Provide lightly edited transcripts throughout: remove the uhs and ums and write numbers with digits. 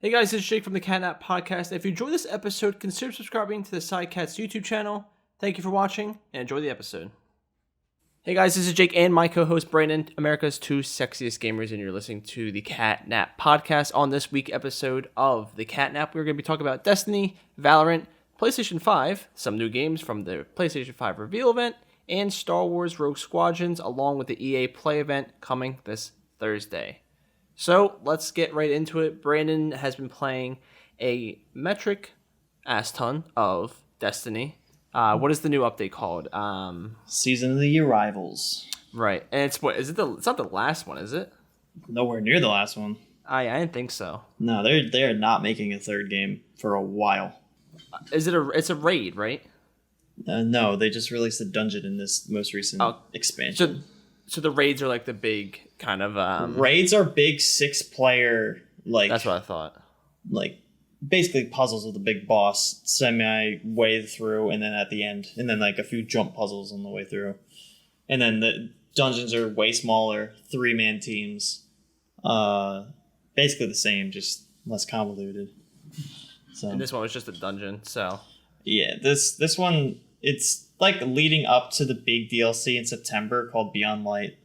Hey guys, this is Jake from the Catnap podcast. If you enjoyed this episode, consider subscribing to the SideCats YouTube channel. Thank you for watching and enjoy the episode. Hey guys, this is Jake and my co-host Brandon, America's two sexiest gamers, and you're listening to the Catnap podcast. On this week's episode of the Catnap, we're going to be talking about Destiny, Valorant, PlayStation 5, some new games from the PlayStation 5 reveal event, and Star Wars Rouge Squadrons, along with the EA Play event coming this Thursday. So let's get right into it. Brandon has been playing a metric ass ton of Destiny. What is the new update called? Season of the Arrivals. Right, and it's what is it? It's not the last one, is it? Nowhere near the last one. I didn't think so. No, they're not making a third game for a while. Is it It's a raid, right? No, they just released a dungeon in this most recent expansion. So the raids are like the big kind of raids are big 6-player like. That's what I thought. Like basically puzzles with a big boss semi way through, and then at the end, and then like a few jump puzzles on the way through, and then the dungeons are way smaller, 3-man teams. Basically the same, just less convoluted. So And this one was just a dungeon. So yeah, this one, it's like leading up to the big DLC in September called Beyond Light,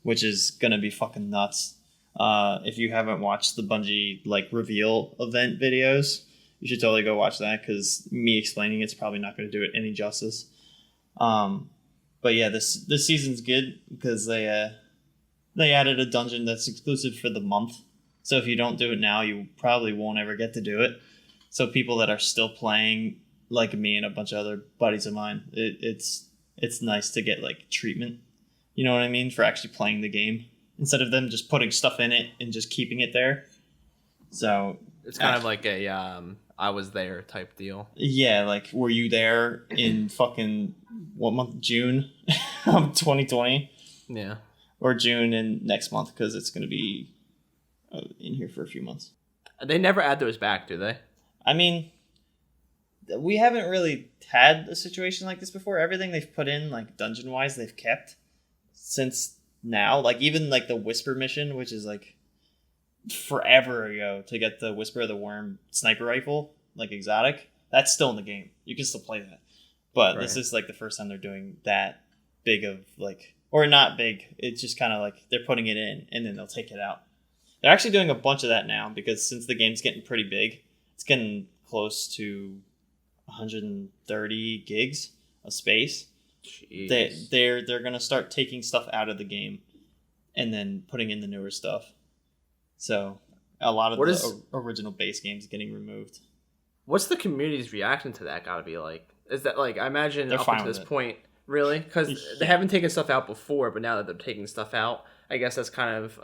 which is gonna be fucking nuts. If you haven't watched the Bungie like reveal event videos, you should totally go watch that, because me explaining it's probably not going to do it any justice. But yeah, this season's good because they added a dungeon that's exclusive for the month. So if you don't do it now, you probably won't ever get to do it. So people that are still playing, like me and a bunch of other buddies of mine, it's nice to get like treatment. You know what I mean? For actually playing the game, instead of them just putting stuff in it and just keeping it there. So it's kind of like a I was there type deal. Yeah, like were you there in fucking what month? June of 2020? Yeah. Or June in next month, because it's going to be in here for a few months. They never add those back, do they? I mean, we haven't really had a situation like this before. Everything they've put in, like dungeon-wise, they've kept since now. Like even like the Whisper mission, which is like forever ago, to get the Whisper of the Worm sniper rifle, like exotic, that's still in the game. You can still play that. But This is like the first time they're doing that big of like, or not big. It's just kind of like they're putting it in and then they'll take it out. They're actually doing a bunch of that now, because since the game's getting pretty big, it's getting close to 130 gigs of space. Jeez. They're gonna start taking stuff out of the game and then putting in the newer stuff. So a lot of original base games getting removed. What's the community's reaction to that gotta be like? Is that like, I imagine they're up fine to this with it. point, really? Because they haven't taken stuff out before, but now that they're taking stuff out, I guess that's kind of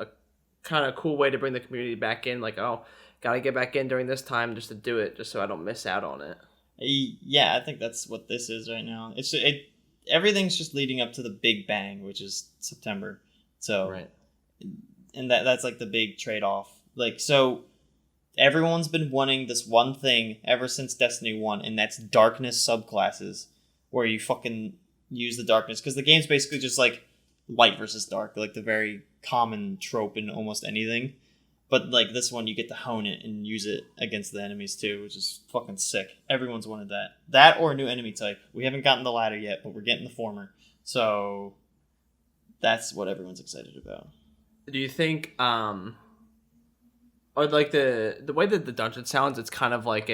a cool way to bring the community back in. Like, oh, gotta get back in during this time just to do it, just so I don't miss out on it. Yeah, I think that's what this is right now. Everything's just leading up to the big bang, which is September. So, right. And that's like the big trade-off. Like, so everyone's been wanting this one thing ever since Destiny 1, and that's darkness subclasses, where you fucking use the darkness, because the game's basically just like light versus dark, like the very common trope in almost anything. But like this one, you get to hone it and use it against the enemies too, which is fucking sick. Everyone's wanted that. That or a new enemy type. We haven't gotten the latter yet, but we're getting the former. So that's what everyone's excited about. Do you think, or like the way that the dungeon sounds, it's kind of like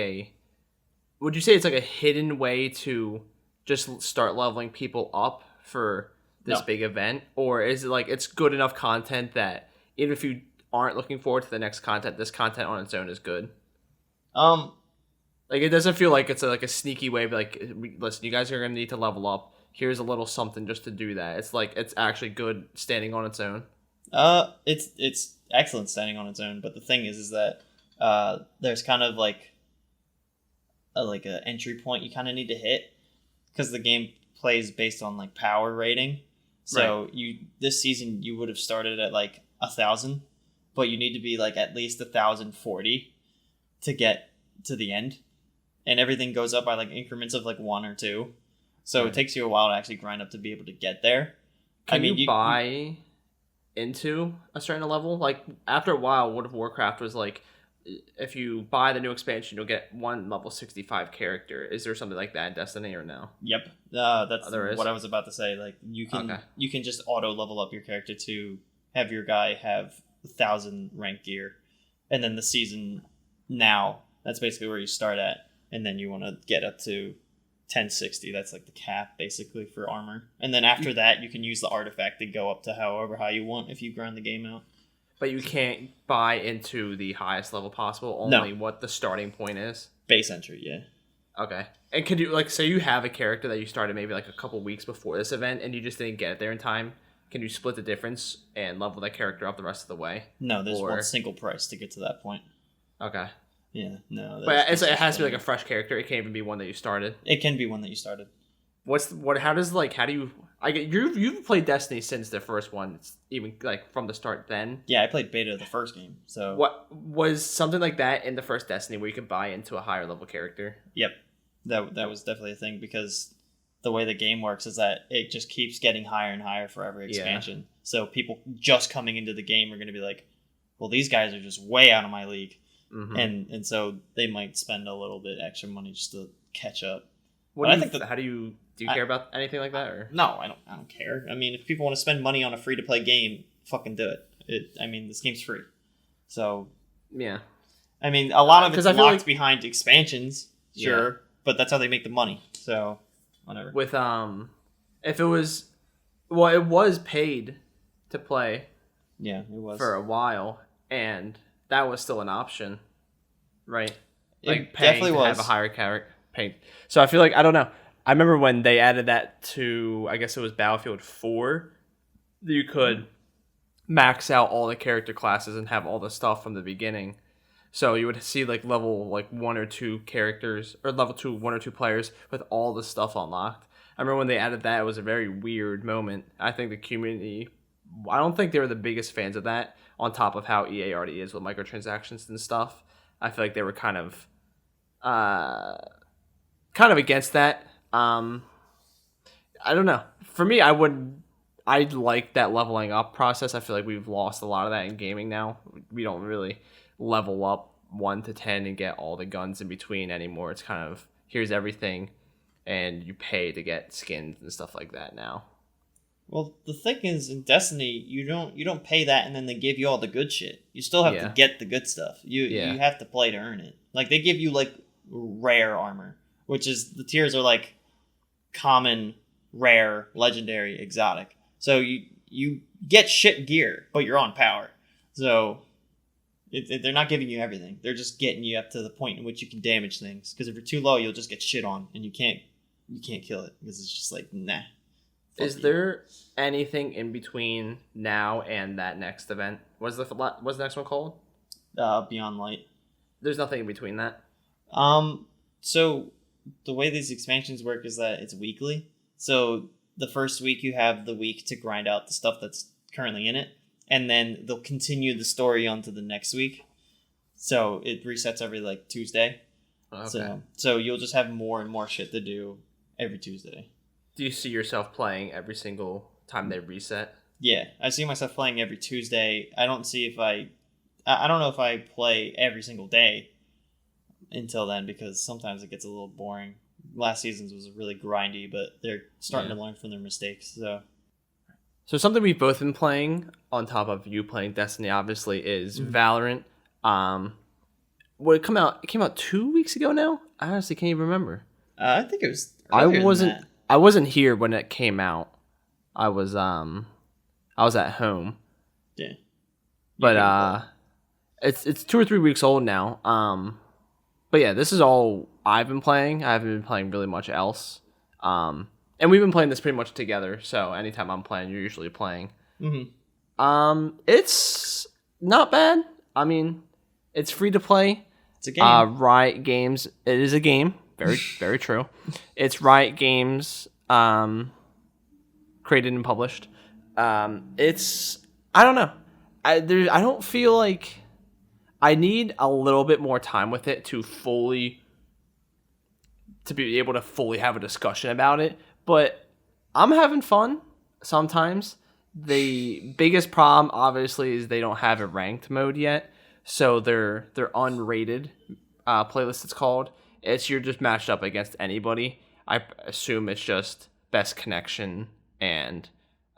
would you say it's like a hidden way to just start leveling people up for this big event? Or is it like it's good enough content that even if you aren't looking forward to the next content, this content on its own is good? Like it doesn't feel like it's like a sneaky way, but like, listen, you guys are gonna need to level up. Here's a little something just to do that. It's like it's actually good standing on its own. It's excellent standing on its own, but the thing is that there's kind of like a entry point you kind of need to hit, because the game plays based on like power rating. So this season you would have started at like 1,000, but you need to be like at least 1,040 to get to the end, and everything goes up by like increments of like 1 or 2. So it takes you a while to actually grind up to be able to get there. Can you buy into a certain level? Like after a while, World of Warcraft was like if you buy the new expansion, you'll get one level 65 character. Is there something like that in Destiny or no? Yep. That's There is? what I was about to say. Like you can just auto level up your character to have your guy have 1,000 rank gear, and then the season now that's basically where you start at, and then you want to get up to 1060. That's like the cap basically for armor, and then after that you can use the artifact to go up to however high you want if you grind the game out. But you can't buy into the highest level possible. Only what the starting point is. Base entry, yeah. Okay. And could you say you have a character that you started maybe like a couple weeks before this event, and you just didn't get it there in time? Can you split the difference and level that character up the rest of the way? No, there's one single price to get to that point. Okay. Yeah, no. But it has to be like a fresh character. It can't even be one that you started. It can be one that you started. You've played Destiny since the first one, it's even like from the start then? Yeah, I played beta of the first game. So what was something like that in the first Destiny where you could buy into a higher level character? Yep. That was definitely a thing because the way the game works is that it just keeps getting higher and higher for every expansion. Yeah. So people just coming into the game are going to be like, well, these guys are just way out of my league. Mm-hmm. And so they might spend a little bit extra money just to catch up. How do you care about anything like that? Or? No, I don't care. I mean, if people want to spend money on a free to play game, fucking do it. This game's free. So yeah. I mean, a lot of it's locked behind expansions, sure, but that's how they make the money. So whatever. With if it was, well, it was paid to play. Yeah, it was for a while, and that was still an option, right? Like paying to have a higher character. So I feel like, I don't know. I remember when they added that to, I guess it was Battlefield 4, you could max out all the character classes and have all the stuff from the beginning. So you would see like level 1 or 2 characters, or level 2, 1 or 2 players with all the stuff unlocked. I remember when they added that, it was a very weird moment. I think the community, I don't think they were the biggest fans of that, on top of how EA already is with microtransactions and stuff. I feel like they were kind of against that. I don't know. For me, I like that leveling up process. I feel like we've lost a lot of that in gaming now. We don't really level up 1 to 10 and get all the guns in between anymore. It's kind of, here's everything, and you pay to get skins and stuff like that now. Well, the thing is, in Destiny, you don't pay that and then they give you all the good shit. You still have to get the good stuff. You have to play to earn it. Like, they give you, like, rare armor, which is, the tiers are, like, common, rare, legendary, exotic. So you get shit gear, but you're on power. So they're not giving you everything. They're just getting you up to the point in which you can damage things. Because if you're too low, you'll just get shit on, and you can't kill it because it's just like, nah. Is there anything in between now and that next event? What's the next one called? Beyond Light. There's nothing in between that. So the way these expansions work is that it's weekly. So the first week you have the week to grind out the stuff that's currently in it, and then they'll continue the story onto the next week. So it resets every like Tuesday. Okay. So you'll just have more and more shit to do every Tuesday. Do you see yourself playing every single time they reset? Yeah, I see myself playing every Tuesday. I don't know if I play every single day until then, because sometimes it gets a little boring. Last season's was really grindy, but they're starting to learn from their mistakes. So something we've both been playing, on top of you playing Destiny, obviously, is Valorant. It came out 2 weeks ago now? I honestly can't even remember. I think it was. I wasn't here when it came out. I was at home. Yeah. But it's 2 or 3 weeks old now. But yeah, this is all I've been playing. I haven't been playing really much else. And we've been playing this pretty much together. So anytime I'm playing, you're usually playing. Mm-hmm. It's not bad. I mean, it's free to play. It's a game. Riot Games. It is a game. Very, very true. It's Riot Games, created and published. It's, I don't know. I don't feel like I need a little bit more time with it to be able to fully have a discussion about it. But I'm having fun sometimes. The biggest problem, obviously, is they don't have a ranked mode yet. So they're unrated playlist. It's called. You're just matched up against anybody. I assume it's just best connection and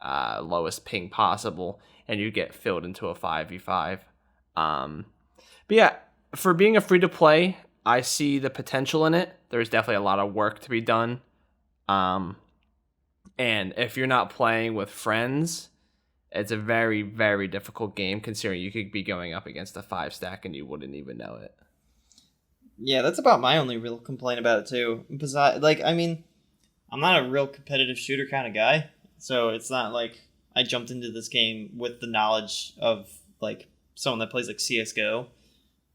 lowest ping possible, and you get filled into a 5v5. But yeah, for being a free to play, I see the potential in it. There's definitely a lot of work to be done. And if you're not playing with friends, it's a very, very difficult game considering you could be going up against a 5-stack and you wouldn't even know it. Yeah, that's about my only real complaint about it too. Besides, I'm not a real competitive shooter kind of guy, so it's not like I jumped into this game with the knowledge of like someone that plays like CS:GO.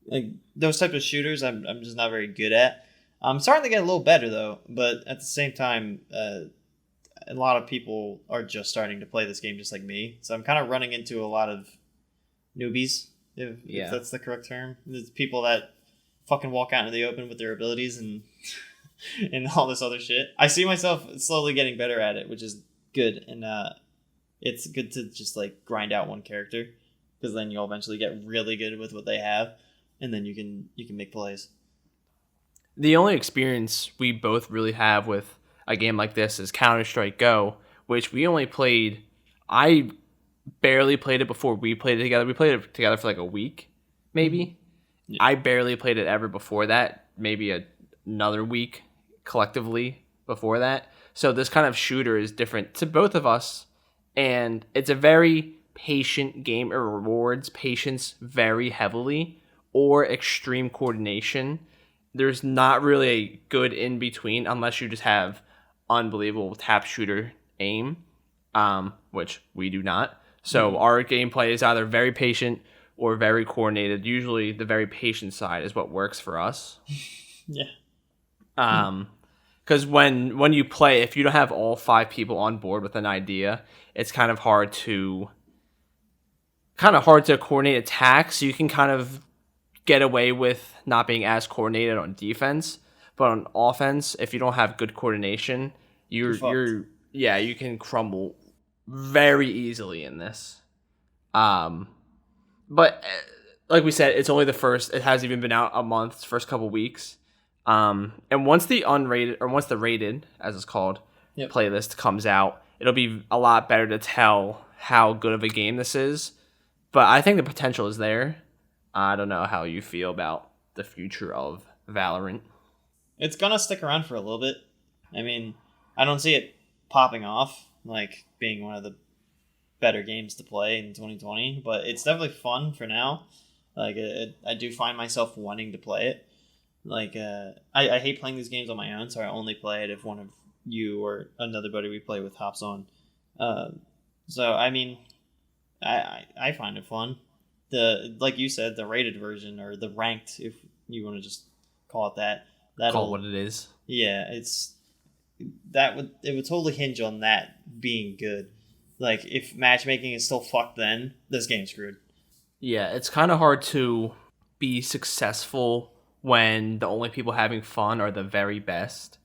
Like those types of shooters, I'm just not very good at. I'm starting to get a little better though, but at the same time, a lot of people are just starting to play this game just like me. So I'm kind of running into a lot of newbies, if that's the correct term. There's people that fucking walk out into the open with their abilities and and all this other shit. I see myself slowly getting better at it, which is good. And it's good to just like grind out one character because then you'll eventually get really good with what they have, and then you can make plays. The only experience we both really have with a game like this is Counter-Strike Go, which we only played. I barely played it before we played it together. We played it together for like a week, maybe. Yeah. I barely played it ever before that. Maybe another week collectively before that. So this kind of shooter is different to both of us, and it's a very patient game. It rewards patience very heavily or extreme coordination. There's not really a good in between unless you just have unbelievable tap shooter aim, which we do not. So our gameplay is either very patient or very coordinated. Usually the very patient side is what works for us. Yeah. Because when you play, if you don't have all 5 people on board with an idea, it's kind of hard to coordinate attacks. So you can kind of get away with not being as coordinated on defense, but on offense, if you don't have good coordination, you can crumble very easily in this. But like we said, it's only the first. It hasn't even been out a month. It's first couple weeks. And once the rated, as it's called, playlist comes out, it'll be a lot better to tell how good of a game this is. But I think the potential is there. I don't know how you feel about the future of Valorant. It's gonna stick around for a little bit. I mean, I don't see it popping off, like being one of the better games to play in 2020, but it's definitely fun for now. Like, I do find myself wanting to play it. Like, I hate playing these games on my own, so I only play it if one of you or another buddy we play with hops on. So, I mean, I find it fun. Like you said, the rated version or the ranked, if you want to just call it that. Call it what it is. Yeah, it would totally hinge on that being good. Like, if matchmaking is still fucked, then this game's screwed. Yeah, it's kind of hard to be successful when the only people having fun are the very best.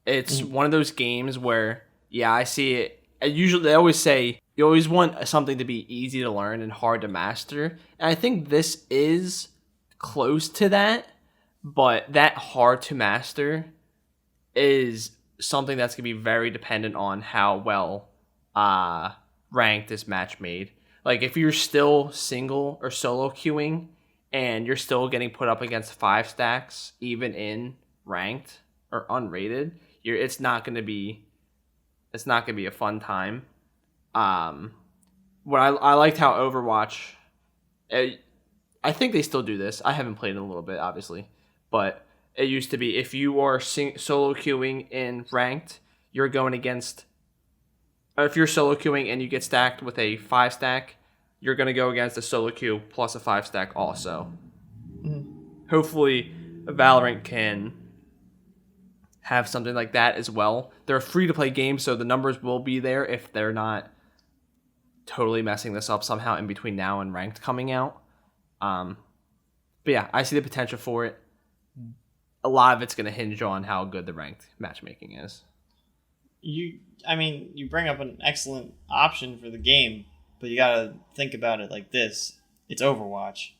It's one of those games where, I see it. They always say you always want something to be easy to learn and hard to master. And I think this is close to that, but that hard to master is something that's going to be very dependent on how well ranked is match made. Like, if you're still single or solo queuing and you're still getting put up against 5 stacks, even in ranked or unrated, it's not going to be a fun time. What I liked how Overwatch, I think they still do this. I haven't played in a little bit, obviously, but it used to be if you are solo queuing in ranked, you're going against. If you're solo queuing and you get stacked with a 5 stack, you're going to go against a solo queue plus a 5 stack also. Hopefully, Valorant can have something like that as well. They're a free-to-play game, so the numbers will be there if they're not totally messing this up somehow in between now and ranked coming out. But yeah, I see the potential for it. A lot of it's going to hinge on how good the ranked matchmaking is. You bring up an excellent option for the game, but you gotta think about it like this. It's Overwatch.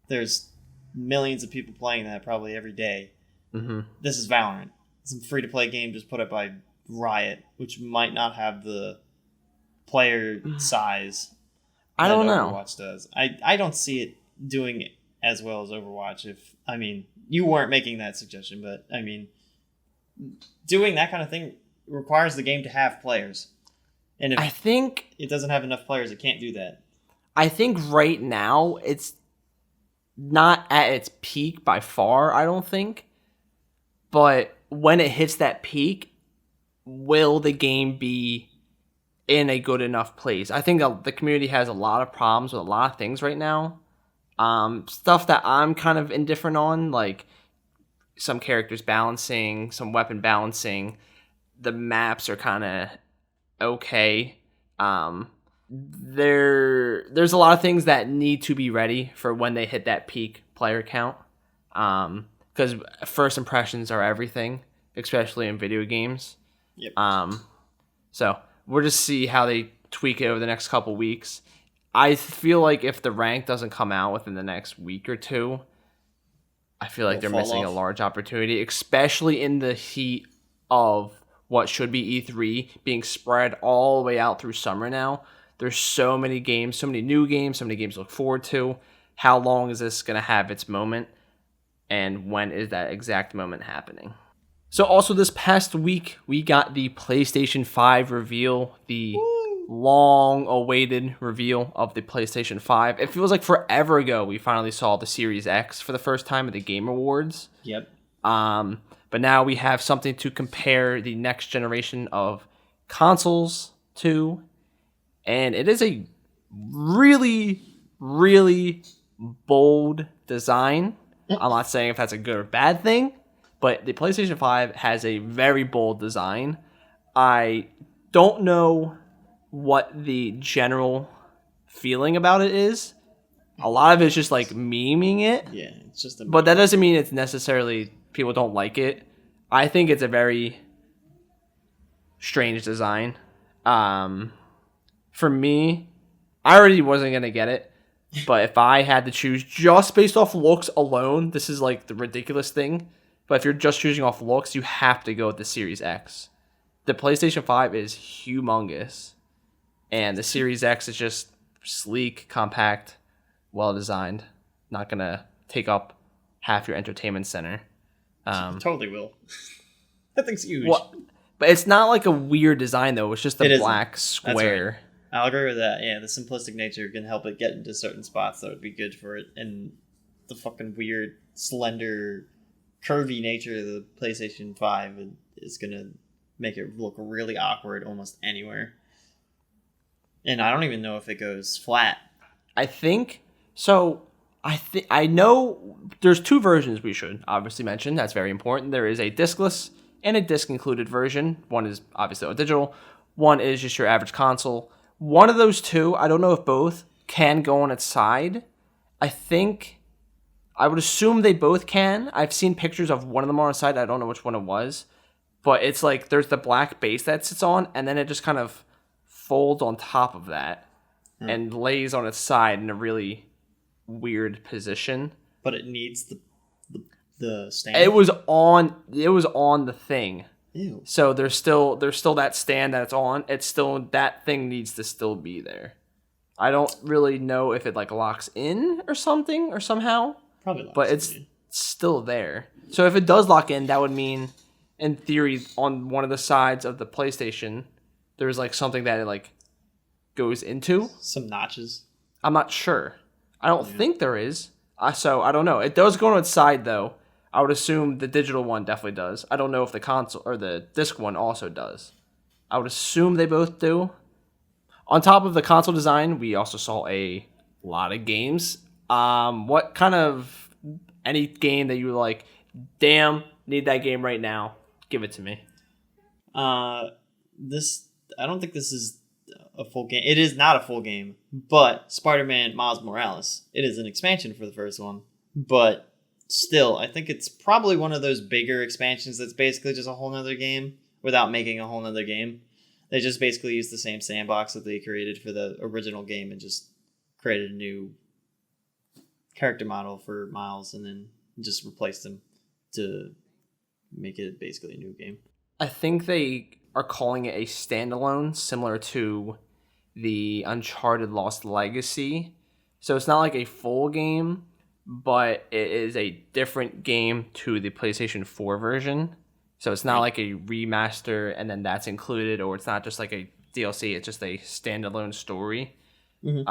There's millions of people playing that probably every day. Mm-hmm. This is Valorant. It's a free-to-play game just put up by Riot, which might not have the player size I don't know. Overwatch does. I don't see it doing as well as Overwatch. You weren't making that suggestion, but I mean, doing that kind of thing requires the game to have players. And if I think it doesn't have enough players, it can't do that. I think right now it's not at its peak by far, I don't think. But when it hits that peak, will the game be in a good enough place? I think the community has a lot of problems with a lot of things right now. Stuff that I'm kind of indifferent on, like some characters balancing, some weapon balancing. The maps are kind of okay. There's a lot of things that need to be ready for when they hit that peak player count. Because first impressions are everything, especially in video games. Yep. So we'll just see how they tweak it over the next couple weeks. I feel like if the rank doesn't come out within the next week or two, I feel like they're missing a large opportunity, especially in the heat of what should be E3 being spread all the way out through summer now. There's so many games, so many new games, so many games to look forward to. How long is this going to have its moment? And when is that exact moment happening? So also this past week, we got the PlayStation 5 reveal, the long-awaited reveal of the PlayStation 5. It feels like forever ago we finally saw the Series X for the first time at the Game Awards. Yep. But now we have something to compare the next generation of consoles to. And it is a really, really bold design. I'm not saying if that's a good or bad thing, but the PlayStation 5 has a very bold design. I don't know what the general feeling about it is. A lot of it's just like memeing it. Yeah, it's just a meme. But that doesn't mean it's necessarily people don't like it. I think it's a very strange design. For me, I already wasn't going to get it. But if I had to choose just based off looks alone, this is like the ridiculous thing. But if you're just choosing off looks, you have to go with the Series X. The PlayStation 5 is humongous. And the Series X is just sleek, compact, well-designed. Not going to take up half your entertainment center. Totally will. That thing's huge. But it's not like a weird design, though. It's just a black square. Right. I'll agree with that. Yeah, the simplistic nature can help it get into certain spots that would be good for it. And the fucking weird, slender, curvy nature of the PlayStation 5 is going to make it look really awkward almost anywhere. And I don't even know if it goes flat. I think so. I know there's two versions we should obviously mention. That's very important. There is a discless and a disc included version. One is obviously digital. One is just your average console. One of those two, I don't know if both can go on its side. I would assume they both can. I've seen pictures of one of them on its side. I don't know which one it was. But it's like there's the black base that sits on, and then it just kind of folds on top of that and lays on its side in a really weird position. But it needs the stand. It was on the thing. Ew. So there's still that stand that it's on. It's still, that thing needs to still be there. I don't really know if it like locks in or something or somehow. Probably locks but it's still there. So if it does lock in, that would mean, in theory, on one of the sides of the PlayStation, there's like something that it like goes into. Some notches. I'm not sure. I don't think there is. So I don't know. It does go on its side though. I would assume the digital one definitely does. I don't know if the console or the disc one also does. I would assume they both do. On top of the console design, we also saw a lot of games. What kind of, any game that you were like, damn, need that game right now? Give it to me. I don't think this is a full game. It is not a full game, but Spider-Man Miles Morales. It is an expansion for the first one, but still, I think it's probably one of those bigger expansions that's basically just a whole nother game without making a whole nother game. They just basically used the same sandbox that they created for the original game and just created a new character model for Miles and then just replace them to make it basically a new game. I think they are calling it a standalone, similar to the Uncharted Lost Legacy. So it's not like a full game, but it is a different game to the PlayStation 4 version. So it's not like a remaster and then that's included, or it's not just like a DLC. It's just a standalone story. Mm-hmm.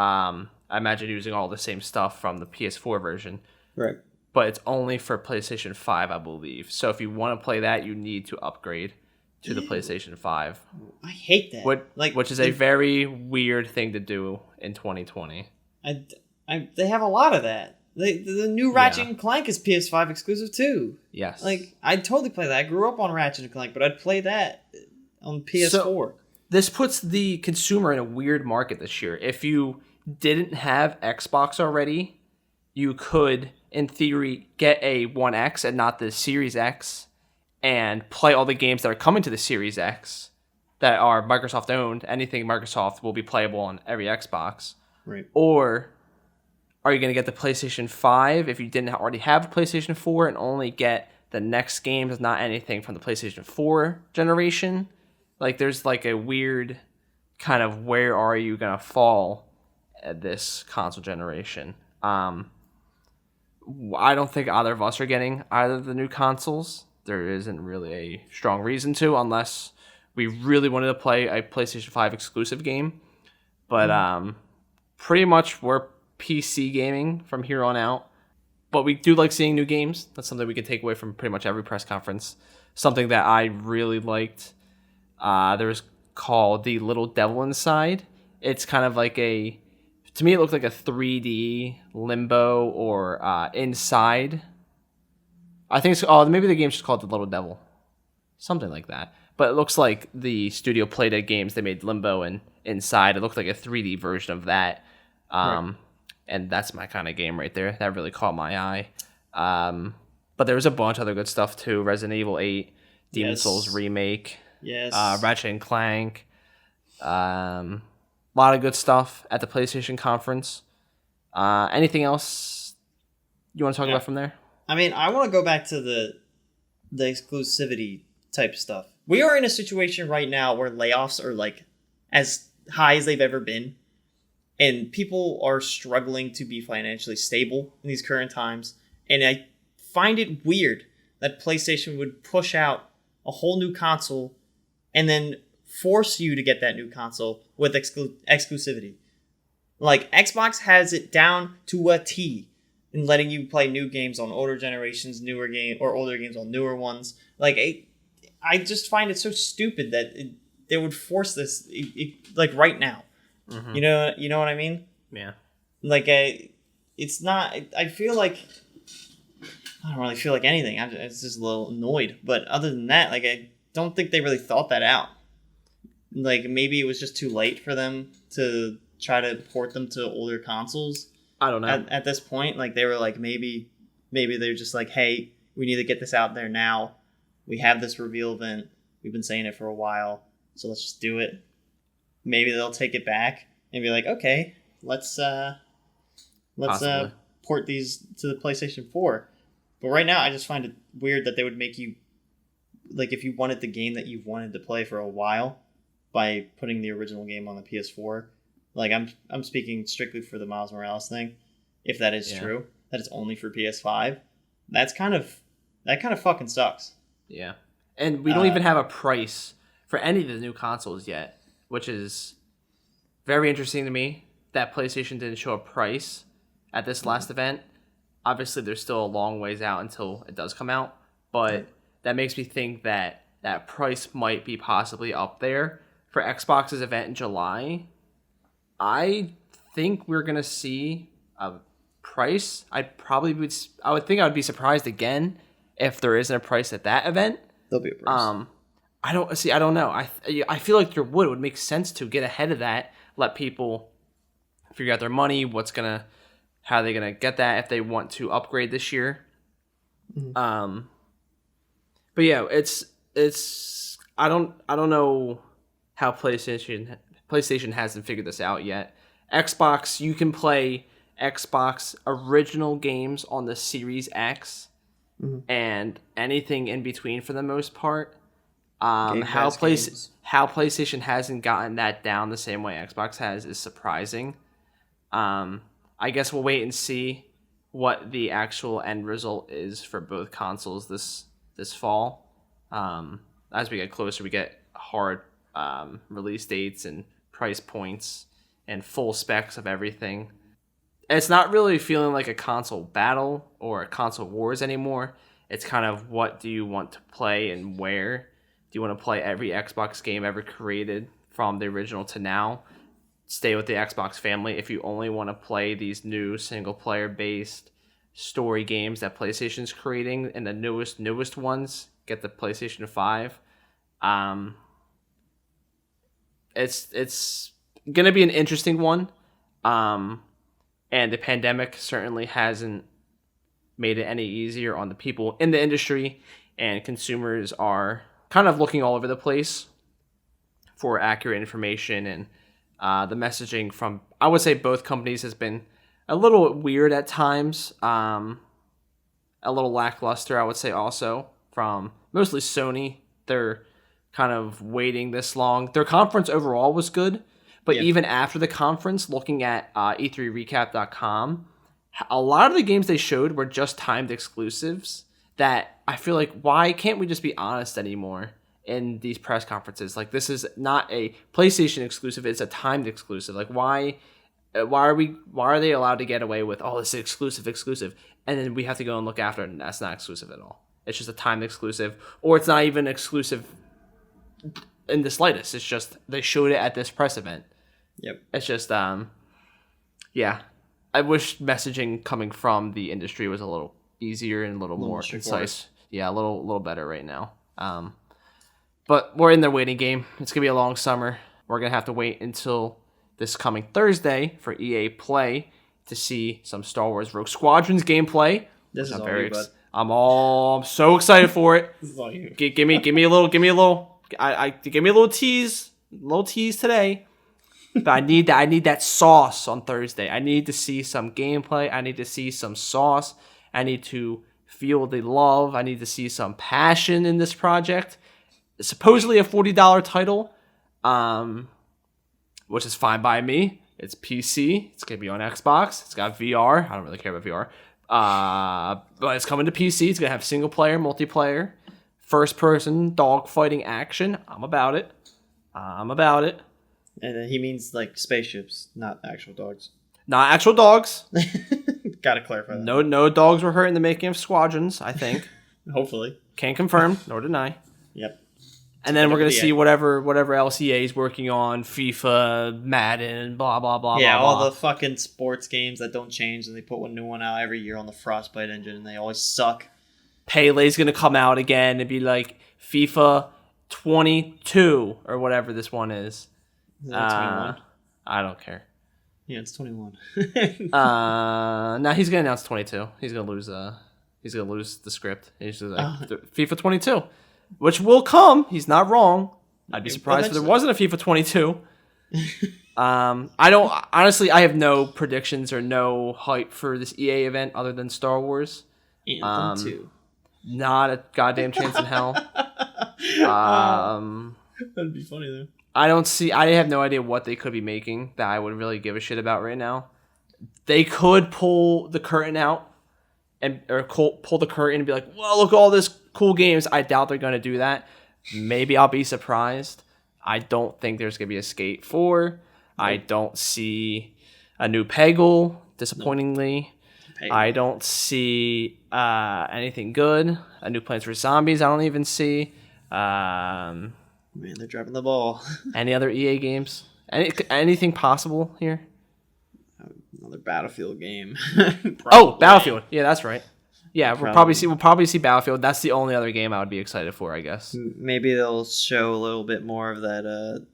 I imagine using all the same stuff from the PS4 version. Right. But it's only for PlayStation 5, I believe. So if you want to play that, you need to upgrade to the PlayStation 5. I hate that. Which is a very weird thing to do in 2020. They have a lot of that. The new Ratchet and Clank is PS5 exclusive too. Yes. Like, I'd totally play that. I grew up on Ratchet and Clank, but I'd play that on PS4. So, this puts the consumer in a weird market this year. If you didn't have Xbox already, you could, in theory, get a One X and not the Series X and play all the games that are coming to the Series X that are Microsoft owned. Anything Microsoft will be playable on every Xbox. Right. Or are you going to get the PlayStation 5 if you didn't already have a PlayStation 4 and only get the next games, not anything from the PlayStation 4 generation? Like, there's like a weird kind of where are you going to fall at this console generation. I don't think either of us are getting either of the new consoles. There isn't really a strong reason to, unless we really wanted to play a PlayStation 5 exclusive game. But pretty much we're PC gaming from here on out. But we do like seeing new games. That's something we can take away from pretty much every press conference. Something that I really liked. There was called The Little Devil Inside. It's kind of like to me it looked like a 3D Limbo or Inside. I think maybe the game's just called The Little Devil. Something like that. But it looks like the studio Playdead games, they made Limbo and Inside. It looked like a 3D version of that. Right. And that's my kind of game right there. That really caught my eye. But there was a bunch of other good stuff too. Resident Evil 8, Demon's Souls Remake, Ratchet and Clank. A lot of good stuff at the PlayStation conference. Anything else you want to talk about from there? I mean, I want to go back to the exclusivity type stuff. We are in a situation right now where layoffs are like as high as they've ever been. And people are struggling to be financially stable in these current times. And I find it weird that PlayStation would push out a whole new console and then force you to get that new console with exclusivity. Like, Xbox has it down to a T in letting you play new games on older generations, or older games on newer ones. Like, I just find it so stupid that they would force this like right now. Mm-hmm. You know what I mean? Yeah. Like, it's not. I feel like I don't really feel like anything. I'm just a little annoyed. But other than that, like, I don't think they really thought that out. Like, maybe it was just too late for them to try to port them to older consoles. I don't know. At this point, like, they were like, maybe they're just like, hey, we need to get this out there now. We have this reveal event. We've been saying it for a while, so let's just do it. Maybe they'll take it back and be like, okay, let's port these to the PlayStation 4. But right now, I just find it weird that they would make you, like, if you wanted the game that you've wanted to play for a while, by putting the original game on the PS4. Like, I'm speaking strictly for the Miles Morales thing. If that is true, that it's only for PS5, that kind of fucking sucks. Yeah, and we don't even have a price for any of the new consoles yet, which is very interesting to me that PlayStation didn't show a price at this last event. Obviously, there's still a long ways out until it does come out, but that makes me think that that price might be possibly up there for Xbox's event in July. I think we're going to see a price. I would think I would be surprised again if there isn't a price at that event. There'll be a price. I don't know. I feel like there would make sense to get ahead of that, let people figure out their money, how they're gonna get that if they want to upgrade this year. Mm-hmm. But yeah, it's I don't know how PlayStation hasn't figured this out yet. Xbox, you can play Xbox original games on the Series X and anything in between for the most part. How PlayStation hasn't gotten that down the same way Xbox has is surprising. I guess we'll wait and see what the actual end result is for both consoles this fall. As we get closer, we get hard release dates and price points and full specs of everything. It's not really feeling like a console battle or a console wars anymore. It's kind of what do you want to play and where. Do you want to play every Xbox game ever created from the original to now? Stay with the Xbox family. If you only want to play these new single-player based story games that PlayStation's creating and the newest ones, get the PlayStation 5. It's going to be an interesting one. And the pandemic certainly hasn't made it any easier on the people in the industry, and consumers are kind of looking all over the place for accurate information, and the messaging from, I would say, both companies has been a little weird at times, a little lackluster, I would say, also from mostly Sony. They're kind of waiting this long. Their conference overall was good, but even after the conference, looking at E3recap.com, a lot of the games they showed were just timed exclusives that I feel like, why can't we just be honest anymore in these press conferences? Like, this is not a PlayStation exclusive, it's a timed exclusive. Like, why are they allowed to get away with, oh, this is exclusive, and then we have to go and look after it, and that's not exclusive at all. It's just a timed exclusive, or it's not even exclusive in the slightest. It's just they showed it at this press event. Yep. It's just yeah. I wish messaging coming from the industry was a little easier and a little more concise. Yeah, a little better right now. But we're in the waiting game. It's gonna be a long summer. We're gonna have to wait until this coming Thursday for EA Play to see some Star Wars Rouge Squadron's gameplay. This is all you, bud. I'm so excited for it. This is all you. Give me a little give me a little tease today. But I need that sauce on Thursday. I need to see some gameplay. I need to see some sauce. I need to feel the love. I need to see some passion in this project. It's supposedly a $40 title, which is fine by me. It's PC. It's going to be on Xbox. It's got VR. I don't really care about VR. But it's coming to PC. It's going to have single player, multiplayer, first person, dogfighting action. I'm about it. And he means like spaceships, not actual dogs. Not actual dogs. Gotta clarify that. No dogs were hurt in the making of Squadrons, I think. Hopefully. Can't confirm nor deny. Yep. And then we're going to see whatever else EA is working on, FIFA, Madden, blah, blah, blah, yeah, blah, all blah. the fucking sports games that don't change, and they put one new one out every year on the Frostbite engine, and they always suck. Pele's going to come out again and be like FIFA 22 or whatever this one is. Is that 21? I don't care. Yeah, it's 21. Now he's going to announce 22. He's going to lose the script. He's just like, FIFA 22. Which will come. He's not wrong. I'd be surprised if there wasn't a FIFA 22. I have no predictions or no hype for this EA event other than Star Wars. Anthem 2. Not a goddamn chance in hell. That'd be funny though. I have no idea what they could be making that I would really give a shit about right now. They could pull the curtain out or pull the curtain and be like, well, look at all this cool games. I doubt they're going to do that. Maybe I'll be surprised. I don't think there's going to be a Skate 4. Nope. I don't see a new Peggle, disappointingly. Nope. I don't see anything good. A new Plants vs. Zombies I don't even see. Man, they're dropping the ball. Any other EA games? Anything possible here? Another Battlefield game. Battlefield. Yeah, that's right. Yeah, we'll probably see Battlefield. That's the only other game I would be excited for, I guess. Maybe they'll show a little bit more of that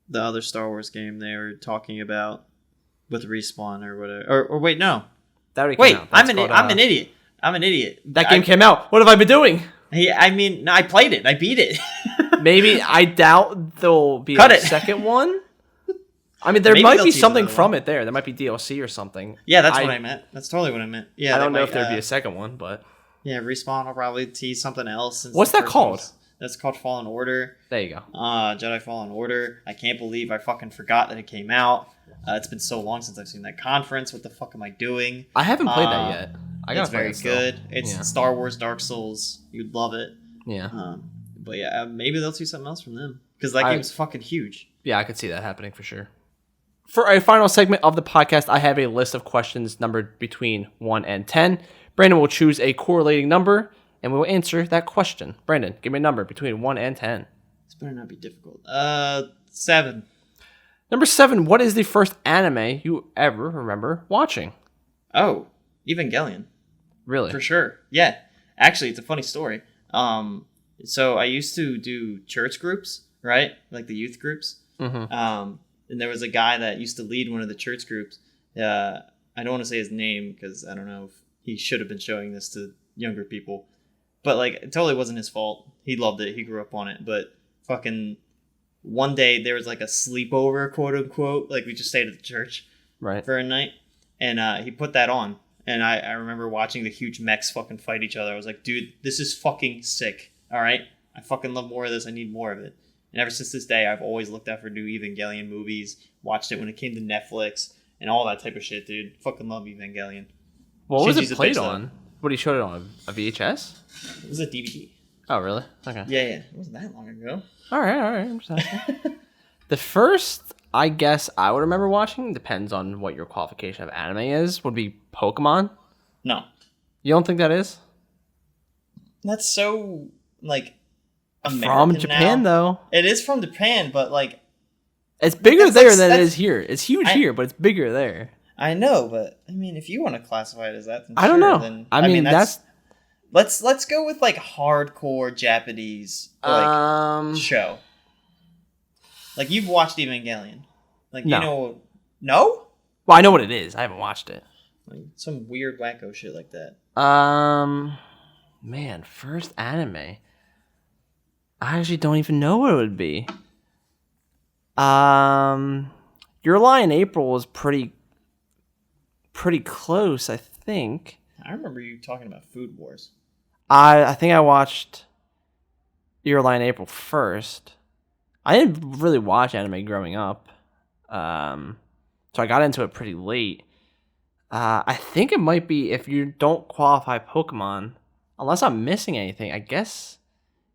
the other Star Wars game they were talking about with Respawn or whatever. Or wait, no. That already came out. I'm an idiot. I'm an idiot. That game came out. What have I been doing? I played it. I beat it. Maybe I doubt there'll be a second one. I mean, there Maybe might they'll be tease something another from one. it there. There might be DLC or something. Yeah, that's what I meant. That's totally what I meant. Yeah, I don't know if there'd be a second one, but... Yeah, Respawn will probably tease something else. What's that called? That's called Fallen Order. There you go. Jedi Fallen Order. I can't believe I fucking forgot that it came out. It's been so long since I've seen that conference. What the fuck am I doing? I haven't played that yet. It's very good. It's Star Wars Dark Souls. You'd love it. Yeah. But yeah, maybe they'll see something else from them. Because that game's fucking huge. Yeah, I could see that happening for sure. For a final segment of the podcast, I have a list of questions numbered between 1 and 10. Brandon will choose a correlating number, and we will answer that question. Brandon, give me a number between 1 and 10. This better not be difficult. 7. Number 7, what is the first anime you ever remember watching? Oh, Evangelion. Really? For sure. Yeah. Actually, it's a funny story. So I used to do church groups, right? Like the youth groups. Mm-hmm. And there was a guy that used to lead one of the church groups. I don't want to say his name because I don't know if he should have been showing this to younger people. But like, it totally wasn't his fault. He loved it. He grew up on it. But fucking one day there was like a sleepover, quote unquote. Like we just stayed at the church for a night. And he put that on. And I remember watching the huge mechs fucking fight each other. I was like, dude, this is fucking sick. All right? I fucking love more of this. I need more of it. And ever since this day, I've always looked out for new Evangelion movies, watched it when it came to Netflix, and all that type of shit, dude. Fucking love Evangelion. What was it played on? What, he showed it on? A VHS? It was a DVD. Oh, really? Okay. Yeah. It wasn't that long ago. All right. I'm just asking. The first, I guess, I would remember watching, depends on what your qualification of anime is, would be Pokemon. No. You don't think that is? That's so, like... American from Japan, though. It is from Japan, but like it's bigger there than it is here. It's huge here, but it's bigger there. I know, but I mean, if you want to classify it as that, then I don't know. Then, I mean that's let's go with like hardcore Japanese show. Like you've watched Evangelion, like no. You know, no? Well, I know what it is. I haven't watched it. Like some weird wacko shit like that. Man, first anime. I actually don't even know what it would be. Your Lie in April was pretty close, I think. I remember you talking about Food Wars. I think I watched Your Lie in April first. I didn't really watch anime growing up. So I got into it pretty late. I think it might be, if you don't qualify Pokemon, unless I'm missing anything, I guess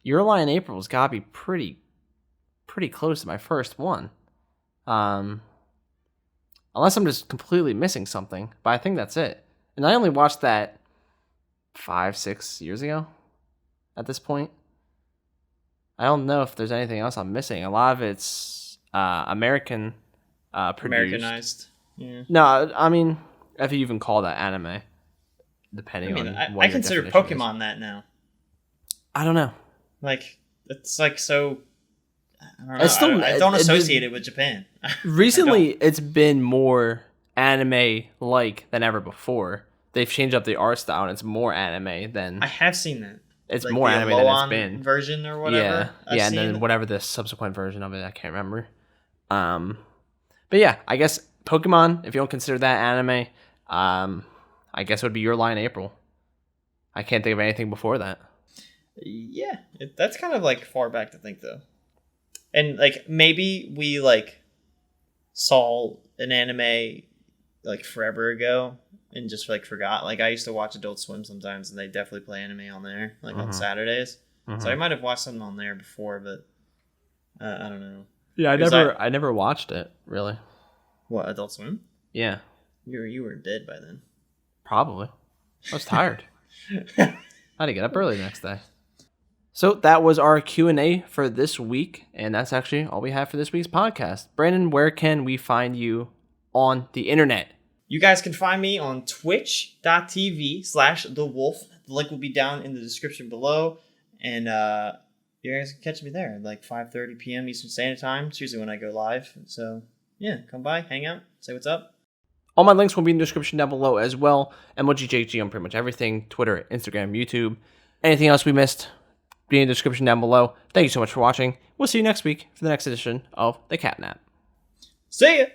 Your Lie in April's got to be pretty close to my first one. Unless I'm just completely missing something. But I think that's it. And I only watched that 5-6 years ago at this point. I don't know if there's anything else I'm missing. A lot of it's American produced. Americanized. Yeah. No, I mean, if you even call that anime, depending on what I consider Pokemon that now. I don't know. Like, it's like so... I don't know. I don't associate it with Japan. Recently, it's been more anime-like than ever before. They've changed up the art style, and it's more anime than... I have seen that. It's like more anime than it's been. Version or whatever. Yeah, and then whatever the subsequent version of it, I can't remember. But yeah, I guess Pokemon, if you don't consider that anime, I guess it would be Your Lie in April. I can't think of anything before that. Yeah, that's kind of like far back to think though. And like maybe we like saw an anime like forever ago and just like forgot. Like I used to watch Adult Swim sometimes, and they definitely play anime on there, like on Saturdays. So I might have watched something on there before, but I don't know. Yeah, I never watched it really. What, Adult Swim? Yeah. You were dead by then. Probably. I was tired. I had to get up early the next day. So that was our Q&A for this week, and that's actually all we have for this week's podcast. Brandon, where can we find you on the internet? You guys can find me on twitch.tv/thewolf. The link will be down in the description below, and you guys can catch me there at like 5:30 p.m. Eastern Standard Time. It's usually when I go live. So yeah, come by, hang out, say what's up. All my links will be in the description down below as well. MLGJG on pretty much everything. Twitter, Instagram, YouTube. Anything else we missed, be in the description down below. Thank you so much for watching. We'll see you next week for the next edition of the Catnap. See ya!